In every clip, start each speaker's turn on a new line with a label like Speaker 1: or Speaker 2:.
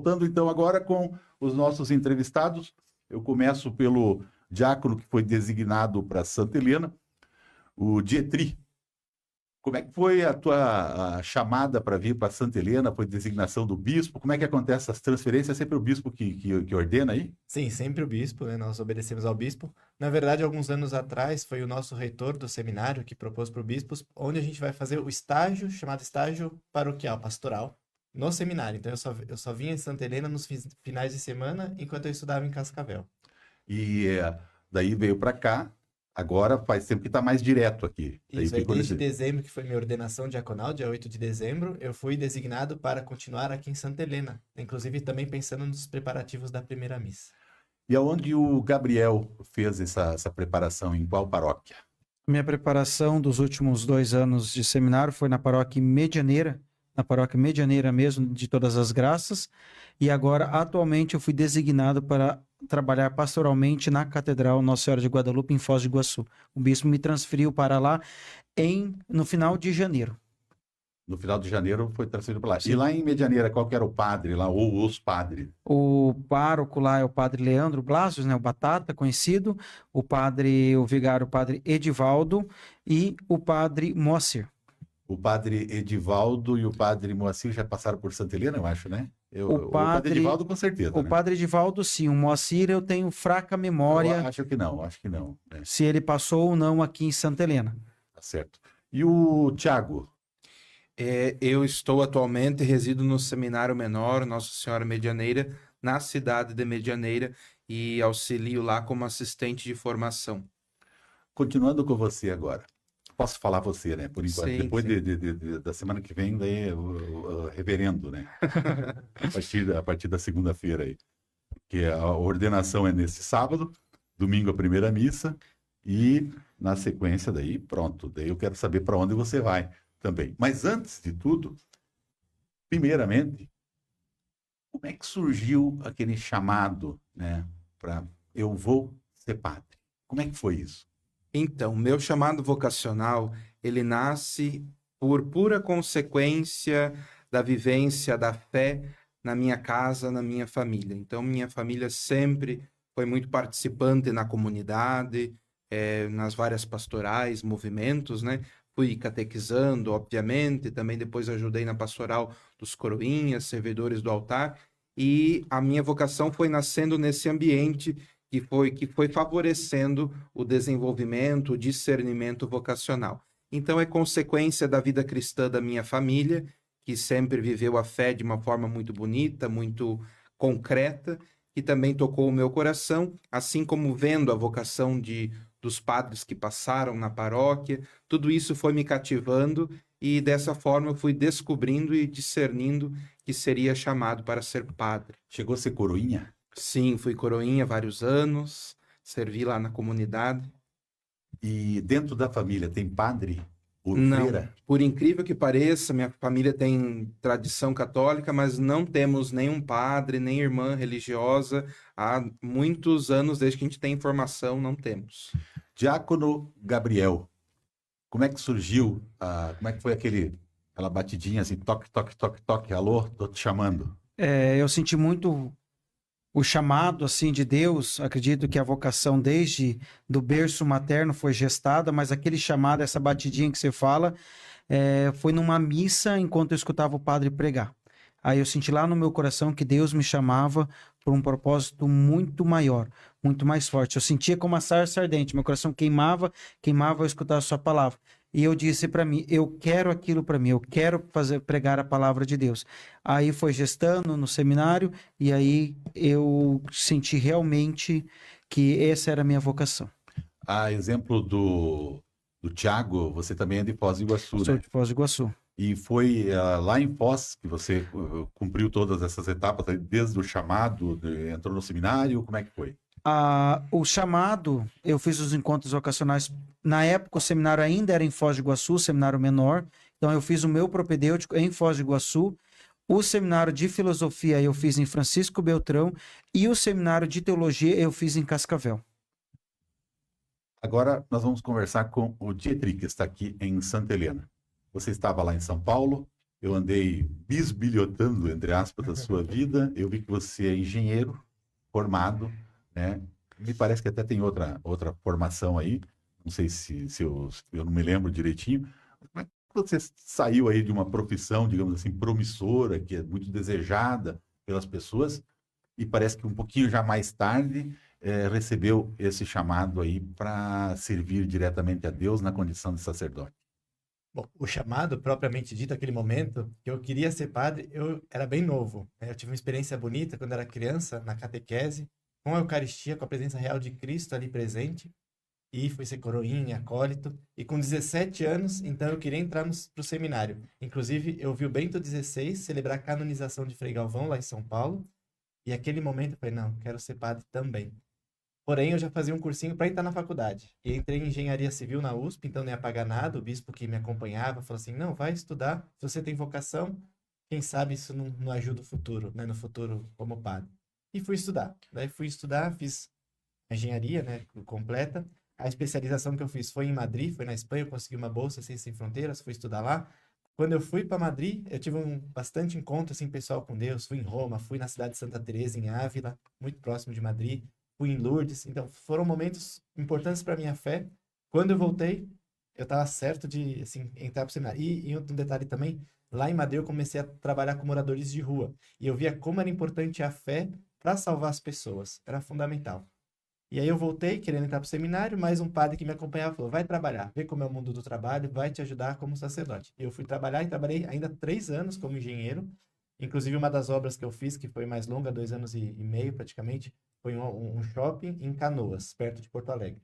Speaker 1: voltando então agora com os nossos entrevistados. Eu começo pelo diácono que foi designado para Santa Helena, o Dietri. Como é que foi a tua chamada para vir para Santa Helena? Foi designação do bispo? Como é que acontece essas transferências? É sempre o bispo que ordena aí?
Speaker 2: Sim, sempre o bispo, né? Nós obedecemos ao bispo. Na verdade, alguns anos atrás, foi o nosso reitor do seminário que propôs para o bispo, onde a gente vai fazer o estágio, chamado estágio paroquial, pastoral, no seminário. Então, eu só vinha em Santa Helena nos finais de semana, enquanto eu estudava em Cascavel.
Speaker 1: E daí veio para cá, agora faz tempo que está mais direto aqui. Daí
Speaker 2: Isso aí,
Speaker 1: ficou
Speaker 2: desde
Speaker 1: nesse...
Speaker 2: dezembro, que foi minha ordenação diaconal, dia 8 de dezembro, eu fui designado para continuar aqui em Santa Helena, inclusive também pensando nos preparativos da primeira missa.
Speaker 1: E aonde o Gabriel fez essa preparação? Em qual paróquia?
Speaker 3: Minha preparação dos últimos 2 anos de seminário foi na paróquia Medianeira mesmo, de Todas as Graças, e agora, atualmente, eu fui designado para trabalhar pastoralmente na Catedral Nossa Senhora de Guadalupe, em Foz do Iguaçu. O bispo me transferiu para lá no final de janeiro.
Speaker 1: No final de janeiro foi transferido para lá.
Speaker 3: Sim.
Speaker 1: E lá em Medianeira, qual que era o padre lá, ou os padres?
Speaker 3: O pároco lá é o padre Leandro Blasius, né, o Batata, conhecido, o vigário, o padre Edivaldo e o padre Moacir.
Speaker 1: O padre Edivaldo e o padre Moacir já passaram por Santa Helena, eu acho, né? O padre Edivaldo, com certeza,
Speaker 3: O
Speaker 1: né?
Speaker 3: padre Edivaldo, sim. O Moacir, eu tenho fraca memória.
Speaker 1: Eu acho que não. Né?
Speaker 3: Se ele passou ou não aqui em Santa Helena.
Speaker 1: Tá certo. E o Tiago?
Speaker 4: Eu estou atualmente, resido no Seminário Menor, Nossa Senhora Medianeira, na cidade de Medianeira, e auxilio lá como assistente de formação.
Speaker 1: Continuando com você agora. Posso falar você, né? Por enquanto.
Speaker 4: Sim,
Speaker 1: Depois
Speaker 4: sim.
Speaker 1: da semana que vem, daí o reverendo, né? A partir da segunda-feira aí. Porque a ordenação é nesse sábado, domingo a primeira missa, e na sequência daí, pronto. Daí eu quero saber para onde você vai também. Mas antes de tudo, primeiramente, como é que surgiu aquele chamado, né? Para eu vou ser padre? Como é que foi isso?
Speaker 4: Então, meu chamado vocacional, ele nasce por pura consequência da vivência da fé na minha casa, na minha família. Então, minha família sempre foi muito participante na comunidade, nas várias pastorais, movimentos, né? Fui catequizando, obviamente, também depois ajudei na pastoral dos coroinhas, servidores do altar, e a minha vocação foi nascendo nesse ambiente que foi favorecendo o desenvolvimento, o discernimento vocacional. Então, é consequência da vida cristã da minha família, que sempre viveu a fé de uma forma muito bonita, muito concreta, que também tocou o meu coração, assim como vendo a vocação dos padres que passaram na paróquia, tudo isso foi me cativando e dessa forma eu fui descobrindo e discernindo que seria chamado para ser padre.
Speaker 1: Chegou a ser coroinha?
Speaker 4: Sim, fui coroinha vários anos, servi lá na comunidade.
Speaker 1: E dentro da família tem padre ou
Speaker 4: Não,
Speaker 1: freira?
Speaker 4: por incrível que pareça, minha família tem tradição católica, mas não temos nenhum padre, nem irmã religiosa. Há muitos anos, desde que a gente tem informação, não temos.
Speaker 1: Diácono Gabriel, como é que surgiu? Como é que foi aquela batidinha assim, toque, toque, toque, toque, alô, tô te chamando.
Speaker 3: Eu senti muito o chamado assim de Deus. Acredito que a vocação desde do berço materno foi gestada, mas aquele chamado, essa batidinha que você fala, foi numa missa enquanto eu escutava o padre pregar. Aí eu senti lá no meu coração que Deus me chamava por um propósito muito maior, muito mais forte. Eu sentia como a sarça ardente, meu coração queimava ao escutar a sua palavra. E eu disse para mim, eu quero aquilo para mim, eu quero pregar a palavra de Deus. Aí foi gestando no seminário, e aí eu senti realmente que essa era a minha vocação.
Speaker 1: A exemplo do Tiago, você também é de Foz do Iguaçu,
Speaker 3: Sou
Speaker 1: né?
Speaker 3: de Foz do Iguaçu.
Speaker 1: E foi lá em Foz que você cumpriu todas essas etapas, desde o chamado, entrou no seminário, como é que foi?
Speaker 3: O chamado, eu fiz os encontros vocacionais. Na época, o seminário ainda era em Foz do Iguaçu, seminário menor. Então, eu fiz o meu propedêutico em Foz do Iguaçu. O seminário de filosofia eu fiz em Francisco Beltrão. E o seminário de teologia eu fiz em Cascavel.
Speaker 1: Agora, nós vamos conversar com o Dietri, que está aqui em Santa Helena. Você estava lá em São Paulo, eu andei bisbilhotando, entre aspas, a sua vida. Eu vi que você é engenheiro formado, né? Me parece que até tem outra formação aí. Não sei se eu não me lembro direitinho. Como é que você saiu aí de uma profissão, digamos assim, promissora, que é muito desejada pelas pessoas, e parece que um pouquinho já mais tarde recebeu esse chamado aí para servir diretamente a Deus na condição de sacerdote?
Speaker 2: Bom, o chamado, propriamente dito, aquele momento que eu queria ser padre, eu era bem novo, né? Eu tive uma experiência bonita quando era criança, na catequese, com a Eucaristia, com a presença real de Cristo ali presente, e fui ser coroinha, acólito, e com 17 anos, então eu queria entrar pro seminário. Inclusive, eu vi o Bento XVI celebrar a canonização de Frei Galvão lá em São Paulo, e aquele momento eu falei, não, quero ser padre também. Porém, eu já fazia um cursinho para entrar na faculdade. E entrei em engenharia civil na USP, então não ia pagar nada. O bispo que me acompanhava falou assim: não, vai estudar. Se você tem vocação, quem sabe isso não ajuda o futuro, né? No futuro como padre. E fui estudar. Daí fui estudar, fiz a engenharia, né? Completa. A especialização que eu fiz foi em Madrid, foi na Espanha. Eu consegui uma bolsa Ciências Sem Fronteiras, fui estudar lá. Quando eu fui para Madrid, eu tive bastante encontro assim, pessoal com Deus. Fui em Roma, fui na cidade de Santa Teresa, em Ávila, muito próximo de Madrid. Fui em Lourdes, então foram momentos importantes para minha fé. Quando eu voltei, eu estava certo de assim, entrar para o seminário. E outro detalhe também, lá em Madrid eu comecei a trabalhar com moradores de rua. E eu via como era importante a fé para salvar as pessoas. Era fundamental. E aí eu voltei, querendo entrar para o seminário, mas um padre que me acompanhava falou, vai trabalhar, vê como é o mundo do trabalho, vai te ajudar como sacerdote. Eu fui trabalhar e trabalhei ainda 3 anos como engenheiro. Inclusive, uma das obras que eu fiz, que foi mais longa, 2 anos e meio praticamente, foi um shopping em Canoas, perto de Porto Alegre.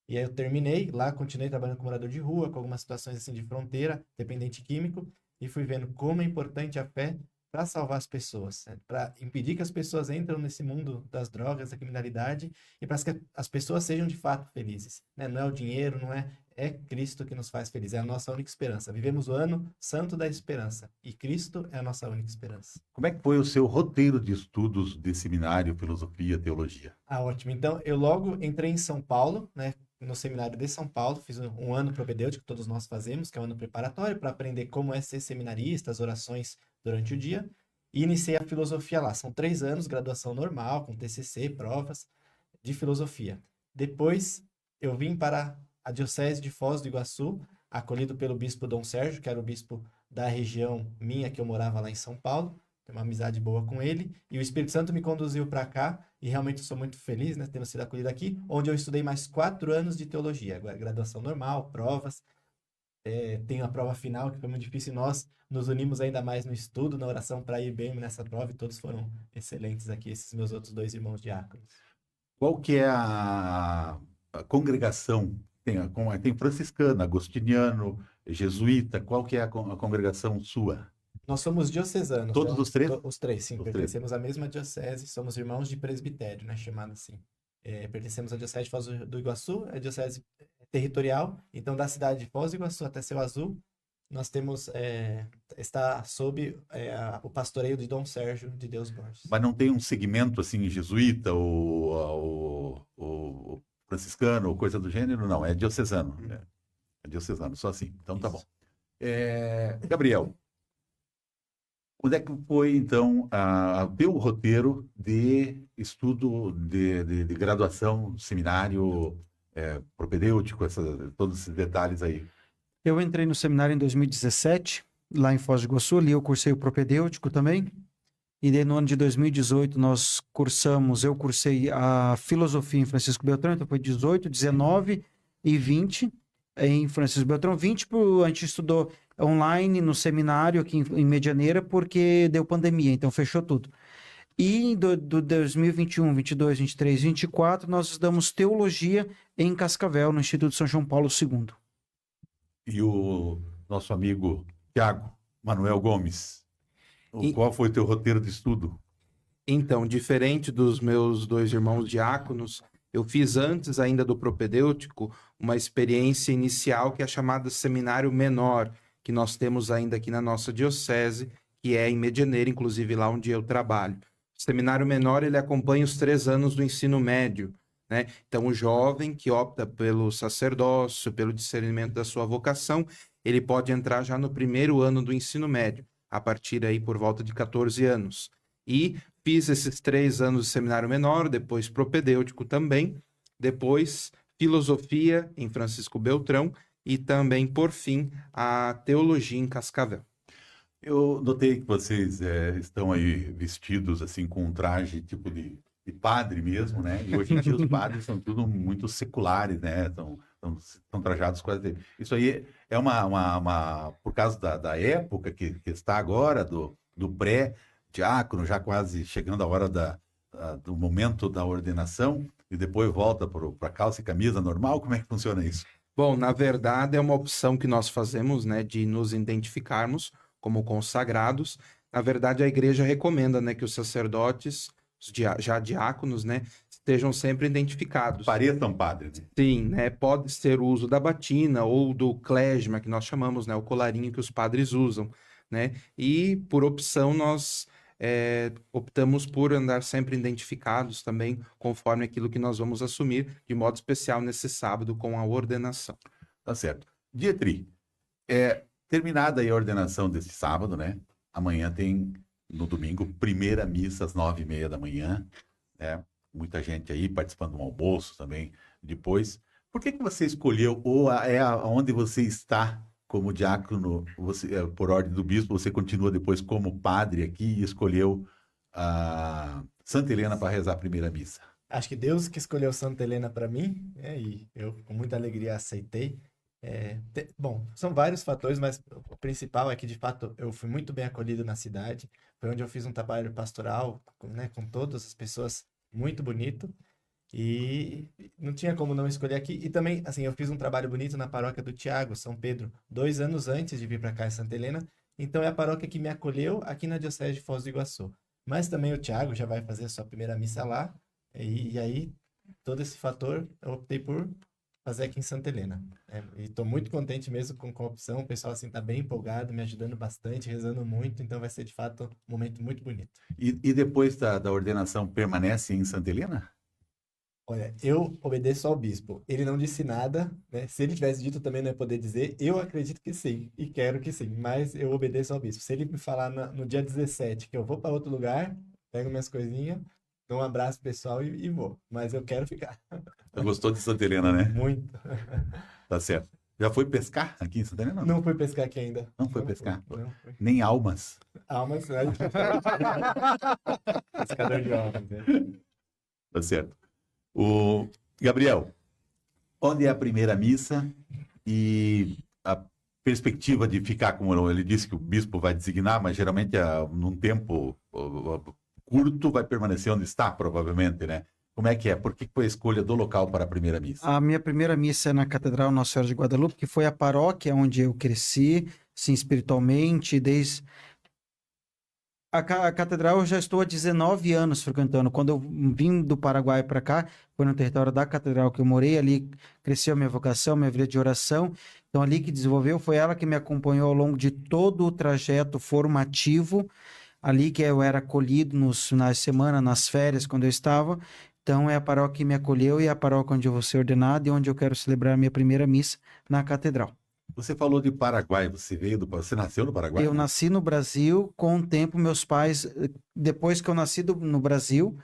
Speaker 2: E aí eu terminei, lá continuei trabalhando com morador de rua, com algumas situações assim de fronteira, dependente químico, e fui vendo como é importante a fé para salvar as pessoas, né? Para impedir que as pessoas entrem nesse mundo das drogas, da criminalidade, e para que as pessoas sejam de fato felizes, né? Não é o dinheiro, não é... É Cristo que nos faz felizes, é a nossa única esperança. Vivemos o ano santo da esperança, e Cristo é a nossa única esperança.
Speaker 1: Como é que foi o seu roteiro de estudos de seminário, filosofia, teologia?
Speaker 2: Ah, ótimo. Então, eu logo entrei em São Paulo, né? No seminário de São Paulo, fiz um ano propedêutico, que todos nós fazemos, que é um ano preparatório, para aprender como é ser seminarista, as orações durante o dia. E iniciei a filosofia lá. São 3 anos, graduação normal, com TCC, provas de filosofia. Depois, eu vim para a Diocese de Foz do Iguaçu, acolhido pelo bispo Dom Sérgio, que era o bispo da região minha, que eu morava lá em São Paulo. Tenho uma amizade boa com ele. E o Espírito Santo me conduziu para cá, e realmente sou muito feliz, né, tendo sido acolhido aqui, onde eu estudei mais 4 anos de teologia, graduação normal, provas. Tenho a prova final, que foi muito difícil, e nós nos unimos ainda mais no estudo, na oração para ir bem nessa prova, e todos foram excelentes aqui, esses meus outros 2 irmãos diáconos.
Speaker 1: Qual que é a congregação? Tem franciscano, agostiniano, jesuíta. Qual que é a congregação sua?
Speaker 2: Nós somos diocesanos.
Speaker 1: Todos
Speaker 2: né?
Speaker 1: os 3?
Speaker 2: Os 3, sim.
Speaker 1: Os
Speaker 2: Pertencemos à mesma diocese, somos irmãos de presbitério, né? Chamado assim. Pertencemos à diocese de Foz do Iguaçu, é diocese territorial. Então, da cidade de Foz do Iguaçu até Céu Azul, nós temos... está sob o pastoreio de Dom Sérgio de Deus Borges.
Speaker 1: Mas não tem um segmento assim, jesuíta ou franciscano ou coisa do gênero? Não, é diocesano. É diocesano, só assim. Então tá bom. Gabriel, quando é que foi, então, o teu roteiro de estudo de graduação, seminário, propedêutico, todos esses detalhes aí?
Speaker 3: Eu entrei no seminário em 2017, lá em Foz do Iguaçu, ali eu cursei o propedêutico também. E daí, no ano de 2018, eu cursei a filosofia em Francisco Beltrão, então foi 18, 19 e 20 em Francisco Beltrão. 20 a gente estudou online no seminário aqui em Medianeira, porque deu pandemia, então fechou tudo. E do 2021, 22, 23, 24, nós estudamos teologia em Cascavel, no Instituto São João Paulo II.
Speaker 1: E o nosso amigo Tiago Manuel Gomes, qual foi o teu roteiro de estudo?
Speaker 4: Então, diferente dos meus 2 irmãos diáconos, eu fiz antes ainda do propedêutico uma experiência inicial que é chamada Seminário Menor, que nós temos ainda aqui na nossa diocese, que é em Medianeira, inclusive lá onde eu trabalho. O Seminário Menor, ele acompanha os 3 anos do ensino médio, né? Então, o jovem que opta pelo sacerdócio, pelo discernimento da sua vocação, ele pode entrar já no primeiro ano do ensino médio, a partir aí por volta de 14 anos. E fiz esses 3 anos de seminário menor, depois propedêutico também, depois filosofia em Francisco Beltrão e também, por fim, a teologia em Cascavel.
Speaker 1: Eu notei que vocês estão aí vestidos assim com um traje tipo de padre mesmo, né? E hoje em dia os padres são tudo muito seculares, né? Estão trajados quase. Isso aí é por causa da época que está agora, do pré-diácono, já quase chegando a hora do momento da ordenação, e depois volta para calça e camisa normal. Como é que funciona isso?
Speaker 4: Bom, na verdade é uma opção que nós fazemos, né, de nos identificarmos como consagrados. Na verdade, a igreja recomenda, né, que os sacerdotes, já diáconos, né, estejam sempre identificados.
Speaker 1: Pareçam padres.
Speaker 4: Sim, né, pode ser o uso da batina ou do clésima, que nós chamamos, né, o colarinho que os padres usam, né, e por opção nós optamos por andar sempre identificados também, conforme aquilo que nós vamos assumir, de modo especial nesse sábado com a ordenação.
Speaker 1: Tá certo. Dietri, terminada aí a ordenação desse sábado, né? Amanhã tem, no domingo, primeira missa às 9h30 da manhã, né? Muita gente aí participando de um almoço também depois. Por que você escolheu, ou onde você está como diácono, por ordem do bispo, você continua depois como padre aqui e escolheu a Santa Helena para rezar a primeira missa?
Speaker 2: Acho que Deus que escolheu Santa Helena para mim, e eu com muita alegria aceitei. Bom, são vários fatores, mas o principal é que, de fato, eu fui muito bem acolhido na cidade. Foi onde eu fiz um trabalho pastoral, né, com todas as pessoas, muito bonito. E não tinha como não escolher aqui. E também, assim, eu fiz um trabalho bonito na paróquia do Tiago, São Pedro, 2 anos antes de vir para cá em Santa Helena. Então é a paróquia que me acolheu aqui na Diocese de Foz do Iguaçu. Mas também o Tiago já vai fazer a sua primeira missa lá. E aí, todo esse fator, eu optei por fazer aqui em Santa Helena. E estou muito contente mesmo com a opção. O pessoal, assim, tá bem empolgado, me ajudando bastante, rezando muito. Então vai ser, de fato, um momento muito bonito.
Speaker 1: E depois da ordenação, permanece em Santa Helena?
Speaker 2: Olha, eu obedeço ao bispo. Ele não disse nada, né? Se ele tivesse dito, também não ia poder dizer. Eu acredito que sim, e quero que sim, mas eu obedeço ao bispo. Se ele me falar no dia 17 que eu vou para outro lugar, pego minhas coisinhas, dou um abraço pessoal e vou. Mas eu quero ficar.
Speaker 1: Você gostou de Santa Helena, né?
Speaker 2: Muito.
Speaker 1: Tá certo. Já foi pescar aqui em Santa Helena?
Speaker 2: Não fui pescar aqui ainda.
Speaker 1: Não foi pescar?
Speaker 2: Não fui.
Speaker 1: Nem almas?
Speaker 2: Almas, né? Pescador de almas, né?
Speaker 1: Tá certo. O Gabriel, onde é a primeira missa e a perspectiva de ficar, como ele disse que o bispo vai designar, mas geralmente num tempo curto vai permanecer onde está, provavelmente, né? Como é que é? Por que foi a escolha do local para a primeira missa?
Speaker 3: A minha primeira missa é na Catedral Nossa Senhora de Guadalupe, que foi a paróquia onde eu cresci, sim, espiritualmente, desde... A catedral eu já estou há 19 anos frequentando. Quando eu vim do Paraguai para cá, foi no território da catedral que eu morei, ali cresceu a minha vocação, minha vida de oração. Então, ali que desenvolveu, foi ela que me acompanhou ao longo de todo o trajeto formativo, ali que eu era acolhido nos finais de semana, nas férias, quando eu estava. Então, é a paróquia que me acolheu e é a paróquia onde eu vou ser ordenado e onde eu quero celebrar a minha primeira missa na catedral.
Speaker 1: Você falou de Paraguai, você nasceu no Paraguai?
Speaker 3: Eu nasci no Brasil, com o tempo meus pais, depois que eu nasci no Brasil,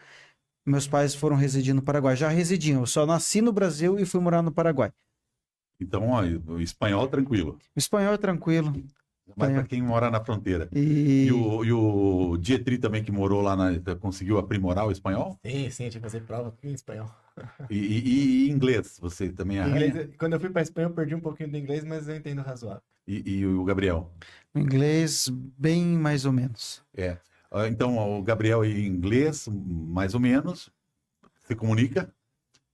Speaker 3: meus pais foram residir no Paraguai. Já residiam, eu só nasci no Brasil e fui morar no Paraguai.
Speaker 1: Então, ó, o espanhol tranquilo.
Speaker 3: O espanhol é tranquilo.
Speaker 1: Mas para quem mora na fronteira.
Speaker 3: E
Speaker 1: o Dietri também, que morou lá, conseguiu aprimorar o espanhol?
Speaker 2: Sim, sim, eu tinha que fazer prova em espanhol.
Speaker 1: E inglês, você também arranha?
Speaker 2: Inglês, quando eu fui para Espanha, eu perdi um pouquinho do inglês, mas eu entendo razoável.
Speaker 1: E o Gabriel?
Speaker 3: o inglês, bem mais ou menos.
Speaker 1: Então, o Gabriel em inglês, mais ou menos, se comunica.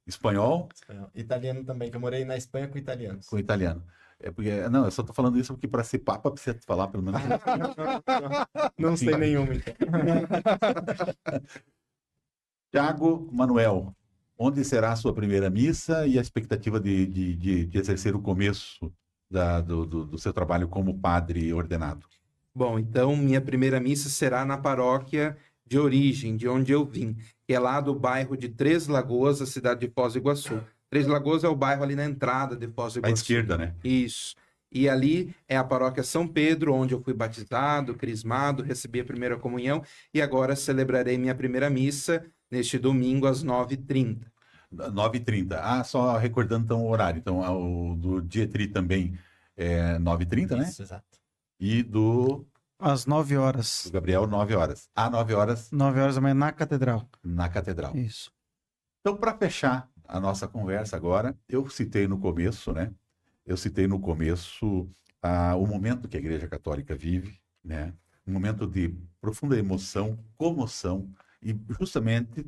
Speaker 1: Espanhol?
Speaker 2: Italiano também, que eu morei na Espanha com italianos.
Speaker 1: Com italiano. Não, eu só tô falando isso porque para ser papa precisa falar pelo menos.
Speaker 2: Não sei nenhuma, então.
Speaker 1: Tiago Manuel, onde será a sua primeira missa e a expectativa de exercer o começo do seu trabalho como padre ordenado?
Speaker 4: Bom, então minha primeira missa será na paróquia de origem, de onde eu vim, que é lá do bairro de Três Lagoas, a cidade de Foz do Iguaçu. Três Lagoas é o bairro ali na entrada de Foz do Iguaçu.
Speaker 1: À esquerda, né?
Speaker 4: Isso. E ali é a paróquia São Pedro, onde eu fui batizado, crismado, recebi a primeira comunhão e agora celebrarei minha primeira missa neste domingo às 9h30.
Speaker 1: 9h30. Ah, só recordando então o horário. Então, o do Dietri também é 9h30, né?
Speaker 2: Isso, exato.
Speaker 1: E do
Speaker 3: Às 9 horas.
Speaker 1: Gabriel, 9 horas. 9 horas
Speaker 3: 9 horas da manhã na catedral.
Speaker 1: na catedral.
Speaker 3: Isso.
Speaker 1: Então, para fechar a nossa conversa agora, eu citei no começo, né? Eu citei no começo o momento que a Igreja Católica vive, né? Um momento de profunda emoção, comoção, e justamente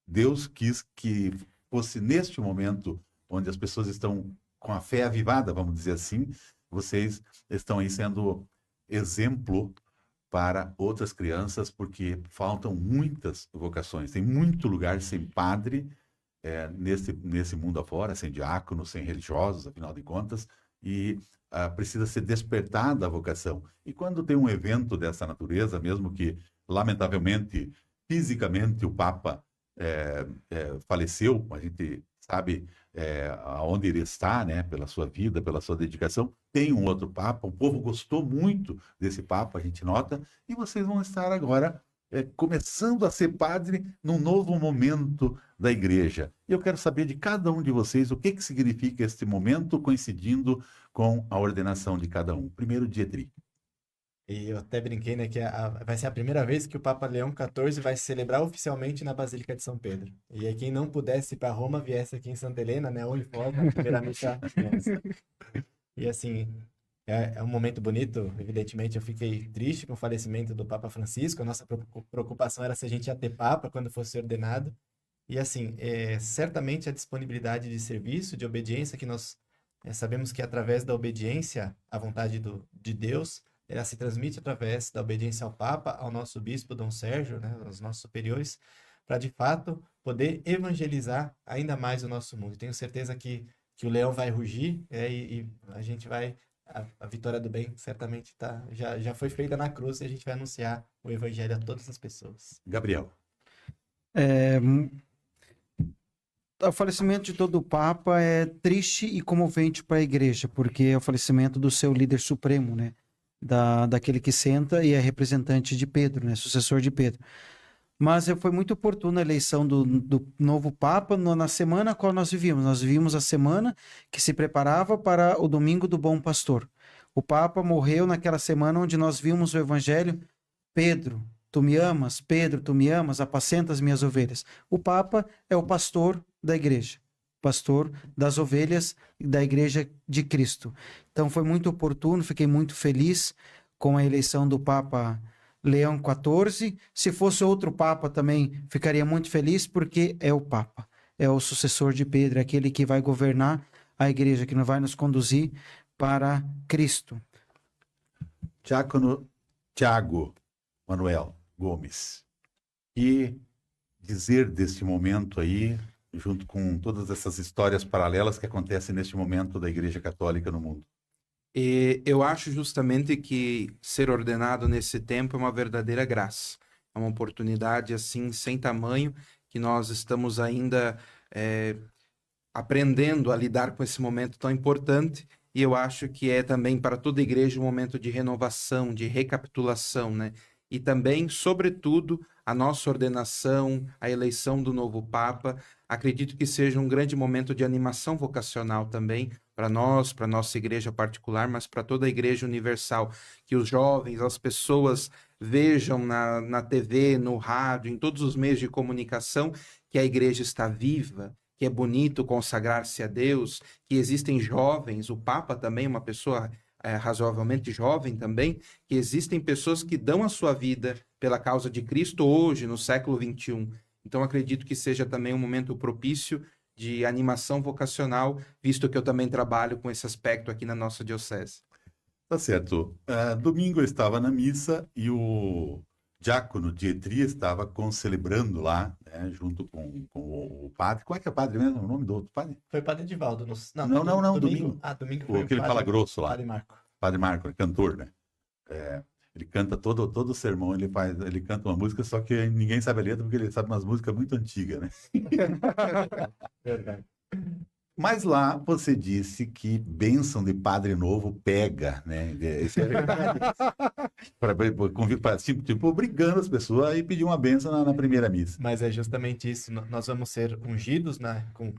Speaker 1: Deus quis que fosse neste momento onde as pessoas estão com a fé avivada, vamos dizer assim, vocês estão aí sendo exemplo para outras crianças, porque faltam muitas vocações. Tem muito lugar sem padre nesse mundo afora, sem diáconos, sem religiosos, afinal de contas, e precisa ser despertada a vocação. E quando tem um evento dessa natureza, mesmo que, lamentavelmente, fisicamente o Papa faleceu, a gente sabe aonde ele está, né, pela sua vida, pela sua dedicação, tem um outro Papa, o povo gostou muito desse Papa, a gente nota, e vocês vão estar agora começando a ser padre num novo momento da igreja. Eu quero saber de cada um de vocês o que significa este momento coincidindo com a ordenação de cada um. Primeiro, Dietri.
Speaker 2: E eu até brinquei, né, que vai ser a primeira vez que o Papa Leão XIV vai se celebrar oficialmente na Basílica de São Pedro. E aí quem não pudesse ir para Roma, viesse aqui em Santa Helena, né, onde for, a primeira missa. E assim, é um momento bonito. Evidentemente, eu fiquei triste com o falecimento do Papa Francisco. A nossa preocupação era se a gente ia ter Papa quando fosse ordenado. E assim, certamente a disponibilidade de serviço, de obediência, que nós sabemos que através da obediência à vontade de Deus, ela se transmite através da obediência ao Papa, ao nosso bispo Dom Sérgio, né, aos nossos superiores, para de fato poder evangelizar ainda mais o nosso mundo. Tenho certeza que o leão vai rugir e a gente vai. A vitória do bem certamente já foi feita na cruz e a gente vai anunciar o evangelho a todas as pessoas.
Speaker 1: Gabriel.
Speaker 3: O falecimento de todo o Papa é triste e comovente para a igreja, porque é o falecimento do seu líder supremo, né? Daquele que senta e é representante de Pedro, né? Sucessor de Pedro. Mas foi muito oportuna a eleição do novo Papa na semana a qual nós vivíamos. Nós vivíamos a semana que se preparava para o Domingo do Bom Pastor. O Papa morreu naquela semana onde nós vimos o Evangelho: Pedro, tu me amas, Pedro, tu me amas, apacenta as minhas ovelhas. O Papa é o pastor da igreja, pastor das ovelhas da igreja de Cristo. Então foi muito oportuno, fiquei muito feliz com a eleição do Papa Leão XIV. Se fosse outro Papa também ficaria muito feliz, porque é o Papa, é o sucessor de Pedro, é aquele que vai governar a igreja, que não vai nos conduzir para Cristo.
Speaker 1: Diácono Tiago Manuel Gomes. E dizer deste momento aí, junto com todas essas histórias paralelas que acontecem neste momento da Igreja Católica no mundo?
Speaker 4: E eu acho justamente que ser ordenado nesse tempo é uma verdadeira graça. É uma oportunidade assim sem tamanho, que nós estamos ainda aprendendo a lidar com esse momento tão importante. E eu acho que é também para toda a igreja um momento de renovação, de recapitulação, né? E também, sobretudo, a nossa ordenação, a eleição do novo Papa, acredito que seja um grande momento de animação vocacional também, para nós, para a nossa igreja particular, mas para toda a igreja universal. Que os jovens, as pessoas vejam na TV, no rádio, em todos os meios de comunicação, que a igreja está viva, que é bonito consagrar-se a Deus, que existem jovens, o Papa também é uma pessoa razoavelmente jovem também, que existem pessoas que dão a sua vida pela causa de Cristo hoje, no século XXI. Então acredito que seja também um momento propício de animação vocacional, visto que eu também trabalho com esse aspecto aqui na nossa diocese.
Speaker 1: Tá certo. Domingo eu estava na missa e o diácono Dietri estava concelebrando lá, né, junto com o padre. Qual é que é o padre mesmo? O nome do outro padre?
Speaker 2: Foi o Padre Edivaldo.
Speaker 1: Não, domingo.
Speaker 2: Domingo foi
Speaker 1: Aquele fala grosso lá.
Speaker 2: Padre Marco.
Speaker 1: Padre Marco, cantor, né? Ele canta todo o sermão, ele canta uma música, só que ninguém sabe a letra, porque ele sabe umas músicas muito antigas, né?
Speaker 2: Verdade.
Speaker 1: Mas lá você disse que bênção de padre novo pega, né? Isso é verdade. Tipo, obrigando as pessoas a ir pedir uma bênção na primeira missa.
Speaker 2: Mas é justamente isso. Nós vamos ser ungidos, né, com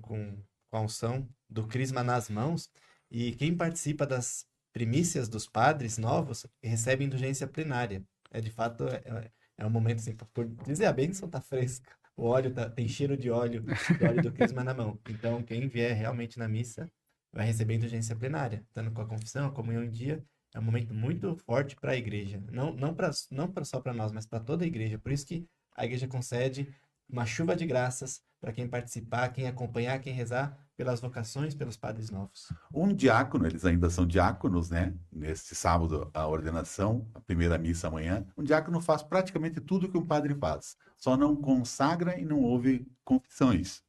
Speaker 2: a unção do crisma nas mãos. E quem participa das primícias dos padres novos recebe indulgência plenária. De fato, é um momento assim, por dizer a bênção tá fresca. O óleo tem cheiro de óleo do crisma na mão. Então, quem vier realmente na missa vai receber indulgência plenária. Estando com a confissão, a comunhão em dia, é um momento muito forte para a igreja. Não só para nós, mas para toda a igreja. Por isso que a igreja concede uma chuva de graças para quem participar, quem acompanhar, quem rezar pelas vocações, pelos padres novos.
Speaker 1: Um diácono, eles ainda são diáconos, né? Neste sábado, a ordenação, a primeira missa amanhã. Um diácono faz praticamente tudo que um padre faz. Só não consagra e não ouve confissões,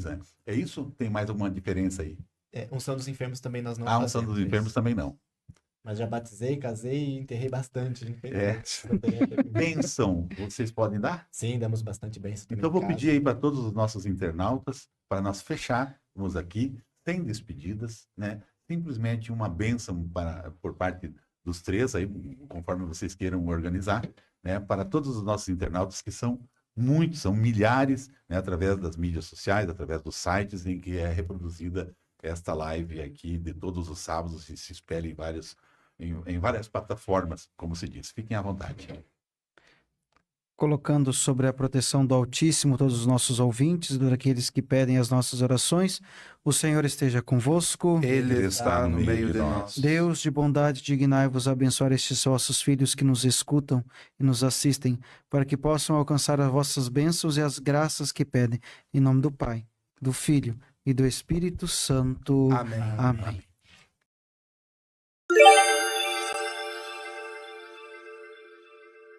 Speaker 1: né? É isso? Tem mais alguma diferença aí?
Speaker 2: Unção dos enfermos também nós não
Speaker 1: A unção
Speaker 2: fazemos
Speaker 1: dos enfermos
Speaker 2: isso.
Speaker 1: também não.
Speaker 2: Mas já batizei, casei e enterrei bastante.
Speaker 1: Bênção, vocês podem dar?
Speaker 2: Sim, damos bastante bênção também
Speaker 1: Então,
Speaker 2: em
Speaker 1: vou
Speaker 2: casa.
Speaker 1: pedir aí para todos os nossos internautas, para nós fecharmos aqui, sem despedidas, né? Simplesmente uma bênção por parte dos três, aí, conforme vocês queiram organizar, né? Para todos os nossos internautas, que são muitos, são milhares, né? Através das mídias sociais, através dos sites em que é reproduzida esta live aqui de todos os sábados e se espelha em várias plataformas, como se diz. Fiquem à vontade.
Speaker 3: Colocando sobre a proteção do Altíssimo todos os nossos ouvintes, daqueles que pedem as nossas orações, o Senhor esteja convosco.
Speaker 4: Ele está no meio de nós.
Speaker 3: Deus de bondade, dignai-vos abençoar estes vossos filhos que nos escutam e nos assistem, para que possam alcançar as vossas bênçãos e as graças que pedem. Em nome do Pai, do Filho e do Espírito Santo.
Speaker 4: Amém.
Speaker 3: Amém.